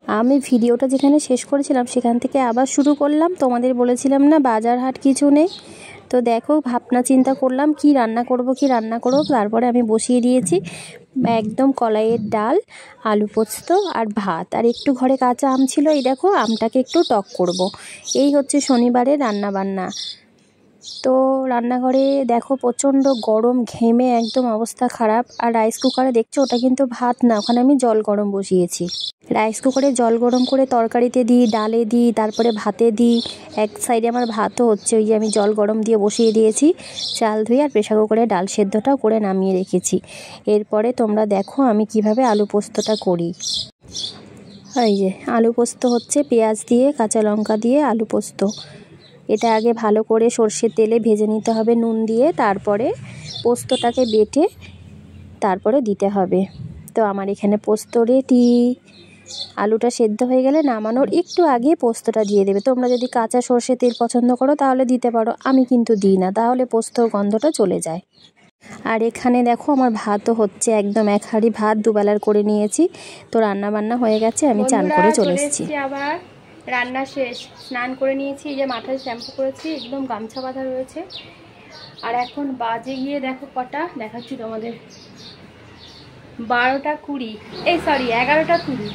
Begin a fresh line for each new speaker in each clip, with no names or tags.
আমি ভিডিওটা যেখানে শেষ করেছিলাম সেখান থেকে আবার শুরু করলাম। তোমাদের বলেছিলাম না বাজার হাট কিছু নেই, তো দেখো ভাবনা চিন্তা করলাম কি রান্না করব। তারপরে আমি বসিয়ে দিয়েছি একদম কলাইয়ের ডাল, আলু পোস্ত আর ভাত, আর একটু ঘরে কাঁচা আম ছিল, এই দেখো আমটাকে একটু টক করব। এই হচ্ছে শনিবারের রান্না বান্না। তো রান্নাঘরে দেখো প্রচণ্ড গরম, ঘেমে একদম অবস্থা খারাপ। আর রাইস কুকারে দেখছো ওটা কিন্তু ভাত না, ওখানে আমি জল গরম বসিয়েছি। রাইস কুকারে জল গরম করে তরকারিতে দিই, ডালে দিই, তারপরে ভাতে দিই। এক সাইডে আমার ভাতও হচ্ছে, ওই যে আমি জল গরম দিয়ে বসিয়ে দিয়েছি, চাল ধুয়ে আর প্রেসার কুকারে ডাল সেদ্ধটাও করে নামিয়ে রেখেছি। এরপরে তোমরা দেখো আমি কিভাবে আলু পোস্তটা করি। এই যে আলু পোস্ত হচ্ছে পেঁয়াজ দিয়ে, কাঁচা লঙ্কা দিয়ে আলু পোস্ত। এটা আগে ভালো করে সর্ষের তেলে ভেজে নিতে হবে নুন দিয়ে, তারপরে পোস্তটাকে বেটে তারপরে দিতে হবে। তো আমার এখানে পোস্ত রেডি। আলুটা সেদ্ধ হয়ে গেলে নামানোর একটু আগে পোস্তটা দিয়ে দেবে। তোমরা যদি কাঁচা সর্ষের তেল পছন্দ করো তাহলে দিতে পারো, আমি কিন্তু দিই না, তাহলে পোস্তর গন্ধটা চলে যায়। আর এখানে দেখো আমার ভাতও হচ্ছে, একদম এক হাঁড়ি ভাত দুবেলার করে নিয়েছি। তো রান্না বান্না হয়ে গেছে, আমি চান করে চলে এসেছি।
আবার রান্না শেষ, স্নান করে নিয়েছি, এই যে মাথায় শ্যাম্পু করেছি, একদম গামছা বাঁধা রয়েছে। আর এখন বাজে গিয়ে দেখো কটা দেখাচ্ছি তোমাদের, 12টা 20, এই সরি 11টা 20,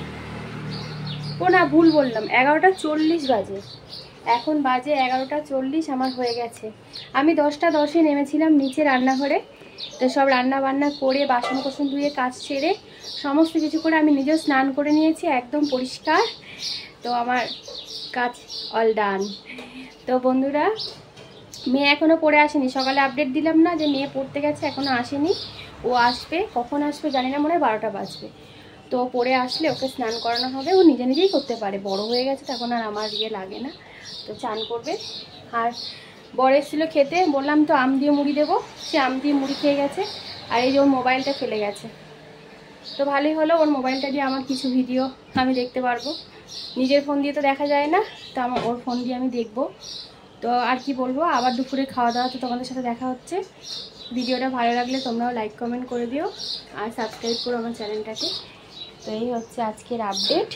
ও না ভুল বললাম, 11টা 40 বাজে। এখন বাজে 11টা 40 আমার হয়ে গেছে। আমি 10টা 10-এ নেমেছিলাম নিচে রান্নাঘরে। তো সব রান্না বান্না করে বাসন কোসন ধুয়ে কাজ সেরে সমস্ত কিছু করে আমি নিজেও স্নান করে নিয়েছি, একদম পরিষ্কার। তো আমার কাজ অল ডান। তো বন্ধুরা, মেয়ে এখনও পড়ে আসেনি, সকালে আপডেট দিলাম না যে মেয়ে পড়তে গেছে, এখনও আসেনি। ও আসবে, কখন আসবে জানি না, মনে হয় 12টা বাজবে। তো পড়ে আসলে ওকে স্নান করানো হবে, ও নিজে নিজেই করতে পারে, বড় হয়ে গেছে তখন আর আমার লাগে না। তো চান করবে। আর বড় এসেছিলো খেতে, বললাম তো আম দিয়ে মুড়ি দেবো, সে আম দিয়ে মুড়ি খেয়ে গেছে। আর এই যে ওর মোবাইলটা ফেলে গেছে, তো ভালোই হলো, ওর মোবাইলটা দিয়ে আমার কিছু ভিডিও আমি দেখতে পারবো। নিজের ফোন দিয়ে তো দেখা যায় না, তো আমার ওর ফোন দিয়ে আমি দেখবো। তো আর কি বলবো, আবার দুপুরে খাওয়া দাওয়া তো তোমাদের সাথে দেখা হচ্ছে। ভিডিওটা ভালো লাগলে তোমরাও লাইক কমেন্ট করে দিও আর সাবস্ক্রাইব করো আমার চ্যানেলটাকে। তো এই হচ্ছে আজকের আপডেট।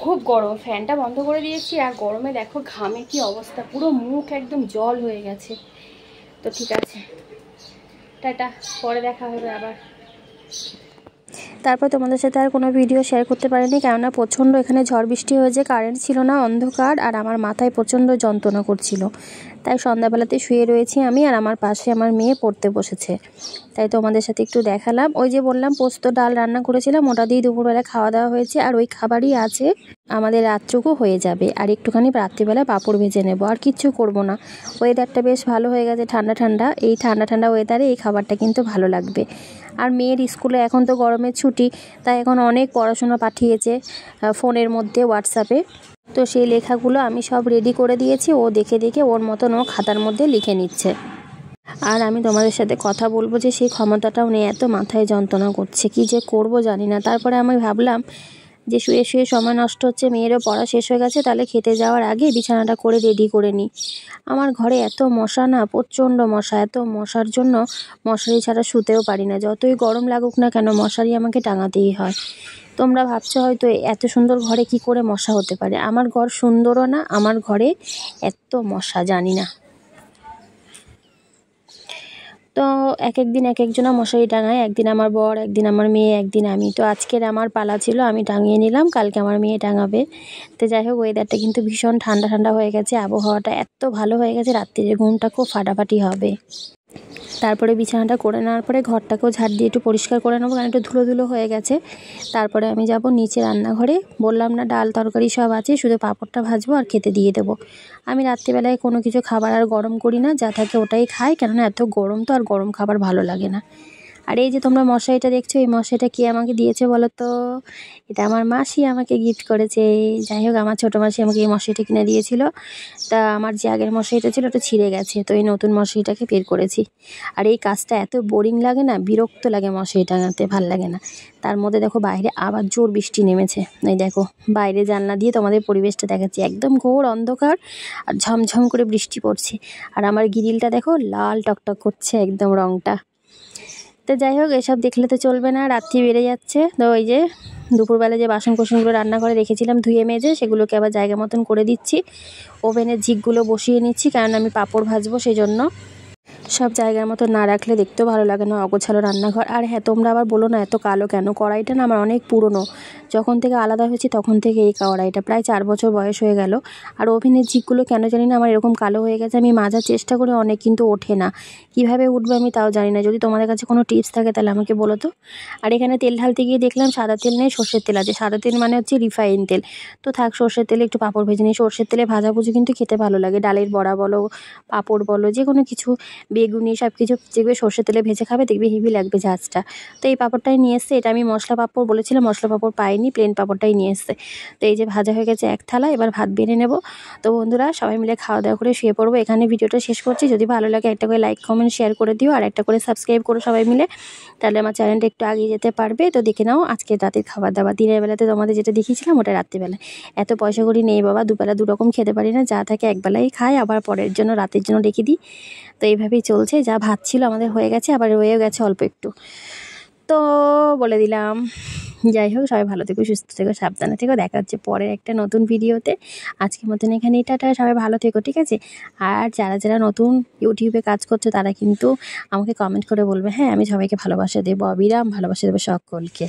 খুব গরম, ফ্যানটা বন্ধ করে দিয়েছি, আর গরমে দেখো ঘামে কি অবস্থা, পুরো মুখ একদম জল হয়ে গেছে। তো ঠিক আছে, টাটা, পরে দেখা হবে আবার।
তারপর তোমাদের সাথে আর কোনো ভিডিও শেয়ার করতে পারিনি, কেননা প্রচণ্ড এখানে ঝড় বৃষ্টি হয়েছে, কারেন্ট ছিল না, অন্ধকার, আর আমার মাথায় প্রচণ্ড যন্ত্রণা করছিল। তাই সন্ধ্যাবেলাতে শুয়ে রয়েছি আমি, আর আমার পাশে আমার মেয়ে পড়তে বসেছে। তাই তোমাদের সাথে একটু দেখালাম। ওই যে বললাম পোস্ত ডাল রান্না করেছিলাম, ওটা দিয়ে দুপুরবেলা খাওয়া দাওয়া হয়েছে, আর ওই খাবারই আছে, আমাদের রাতটুকু হয়ে যাবে। আর একটুখানি রাত্রিবেলা পাঁপড় ভেজে নেব, আর কিচ্ছু করব না। ওয়েদারটা বেশ ভালো হয়ে গেছে, ঠান্ডা ঠান্ডা, এই ঠান্ডা ঠান্ডা ওয়েদারে এই খাবারটা কিন্তু ভালো লাগবে। আর মেয়ের স্কুলে এখন তো গরমের ছুটি, তাই এখন অনেক পড়াশোনা পাঠিয়েছে ফোনের মধ্যে, হোয়াটসঅ্যাপে। তো সেই লেখাগুলো আমি সব রেডি করে দিয়েছি, ও দেখে দেখে ওর মতন ও খাতার মধ্যে লিখে নিচ্ছে। আর আমি তোমাদের সাথে কথা বলবো যে সেই ক্ষমতাটাও নেই, এত মাথায় যন্ত্রণা করছে, কি যে করব জানি না। তারপরে আমি ভাবলাম যে শুয়ে শুয়ে সময় নষ্ট হচ্ছে, মেয়েরও পড়া শেষ হয়ে গেছে, তাহলে খেতে যাওয়ার আগে বিছানাটা করে রেডি করে নিই। আমার ঘরে এত মশা না, প্রচণ্ড মশা, এত মশার জন্য মশারি ছাড়া শুতেও পারি না, যতই গরম লাগুক না কেন মশারি আমাকে টাঙাতেই হয়। তোমরা ভাবছো হয়তো এত সুন্দর ঘরে কি করে মশা হতে পারে, আমার ঘর সুন্দরও না, আমার ঘরে এত মশা জানি না। তো এক একদিন এক একজনা মশারি টাঙায়, একদিন আমার বর, একদিন আমার মেয়ে, একদিন আমি। তো আজকের আমার পালা ছিল, আমি টাঙিয়ে নিলাম, কালকে আমার মেয়ে টাঙাবে। তো যাই হোক, ওয়েদারটা কিন্তু ভীষণ ঠান্ডা ঠান্ডা হয়ে গেছে, আবহাওয়াটা এত ভালো হয়ে গেছে, রাত্রির ঘুমটা খুব ফাটাফাটি হবে। তারপরে বিছানাটা করে নেওয়ার পরে ঘরটাকেও ঝাড় দিয়ে একটু পরিষ্কার করে নেবো, কারণ একটু ধুলো ধুলো হয়ে গেছে। তারপরে আমি যাব নিচে রান্নাঘরে, বললাম না ডাল তরকারি সব আছে, শুধু পাঁপড়টা ভাজবো আর খেতে দিয়ে দেবো। আমি রাত্রিবেলায় কোনো কিছু খাবার আর গরম করি না, যা থাকে ওটাই খাই, কেননা এত গরম তো, আর গরম খাবার ভালো লাগে না। আর এই যে তোমরা মশারিটা দেখছো, এই মশারিটা কে আমাকে দিয়েছে বলো তো? এটা আমার মাসি আমাকে গিফট করেছে। যাই হোক, আমার ছোটো মাসি আমাকে এই মশারিটা কিনে দিয়েছিল। তা আমার যে আগের মশারিটা ছিল ওটা ছিঁড়ে গেছে, তো এই নতুন মশারিটাকে বের করেছি। আর এই কাজটা এত বোরিং লাগে না, বিরক্ত লাগে মশারি টাঙাতে, ভাল লাগে না। তার মধ্যে দেখো বাইরে আবার জোর বৃষ্টি নেমেছে, এই দেখো বাইরে জানলা দিয়ে তোমাদের পরিবেশটা দেখাচ্ছি, একদম ঘোর অন্ধকার আর ঝমঝম করে বৃষ্টি পড়ছে। আর আমার গ্রিলটা দেখো লাল টকটক করছে একদম রংটা। তো যাই হোক, এসব দেখলে তো চলবে না, রাত্রি বেড়ে যাচ্ছে। তো ওই যে দুপুরবেলা যে বাসন কোসনগুলো রান্নাঘরে রেখেছিলাম ধুয়ে মেজে, সেগুলোকে আবার জায়গা মতন করে দিচ্ছি। ওভেনের ঝিকগুলো বসিয়ে নিচ্ছি, কারণ আমি পাঁপড় ভাজবো, সেই জন্য। সব জায়গার মতো না রাখলে দেখতেও ভালো লাগে না, অগোছালো রান্নাঘর। আর হ্যাঁ, তোমরা আবার বলো না এত কালো কেন, কড়াইটা না আমার অনেক পুরনো, যখন থেকে আলাদা হয়েছি তখন থেকে এই কড়াইটা প্রায় 4 বছর বয়স হয়ে গেল। আর ওভেনের ঝিকগুলো কেন জানি না আমার এরকম কালো হয়ে গেছে। আমি মাজার চেষ্টা করি অনেক, কিন্তু ওঠে না, কীভাবে উঠবে আমি তাও জানি না। যদি তোমাদের কাছে কোনো টিপস থাকে তাহলে আমাকে বলো তো। আর এখানে তেল ঢালতে গিয়ে দেখলাম সাদা তেল নেই, সর্ষের তেল আছে। সাদা তেল মানে হচ্ছে রিফাইন তেল, তো থাক, সর্ষের তেলে একটু পাঁপড় ভেজে নিই। সর্ষের তেলে ভাজাভুজি কিন্তু খেতে ভালো লাগে, ডালের বড়া বলো, পাঁপড় বলো, যে কোনো কিছু, বেগুনি, সব কিছু দেখবে সর্ষের তেলে ভেজে খাবে, দেখবে হেভি লাগবে ঝাঁজটা। তো এই পাঁপড়টাই নিয়ে এসছে, এটা আমি মশলা পাঁপড় বলেছিলাম, মশলা পাঁপড় পাইনি, প্লেন পাঁপড়টাই নিয়ে এসছে। তো এই যে ভাজা হয়ে গেছে এক থালা, এবার ভাত বেড়ে নেব। তো বন্ধুরা, সবাই মিলে খাওয়া দাওয়া করে শুয়ে পড়বো। এখানে ভিডিওটা শেষ করছি। যদি ভালো লাগে একটা করে লাইক, কমেন্ট, শেয়ার করে দিও, আর একটা করে সাবস্ক্রাইব করো সবাই মিলে, তাহলে আমার চ্যানেলটা একটু এগিয়ে যেতে পারবে। তো দেখে নাও আজকে রাতের খাবার দাবার। দিনের বেলাতে তোমাদের যেটা দেখিয়েছিলাম ওটা রাত্রিবেলা। এত পয়সা করি নেই বাবা, দুবেলা দুরকম খেতে পারি না, যা থাকে একবেলাই খাই, আবার পরের জন্য রাতের জন্য রেখে দিই। তো এইভাবেই চলছে। যা ভাত ছিল আমাদের হয়ে গেছে, আবার রয়েও গেছে অল্প একটু, তো বলে দিলাম। যাই হোক, সবাই ভালো থেকো, সুস্থ থেকো, সাবধানে থেকো। দেখা হচ্ছে পরের একটা নতুন ভিডিওতে। আজকের মতন এখানেই টাটা, সবাই ভালো থেকো, ঠিক আছে? আর যারা যারা নতুন ইউটিউবে কাজ করছে তারা কিন্তু আমাকে কমেন্ট করে বলবে, হ্যাঁ, আমি সবাইকে ভালোবাসা দেবো, অবিরাম ভালোবাসা দেবো সকলকে।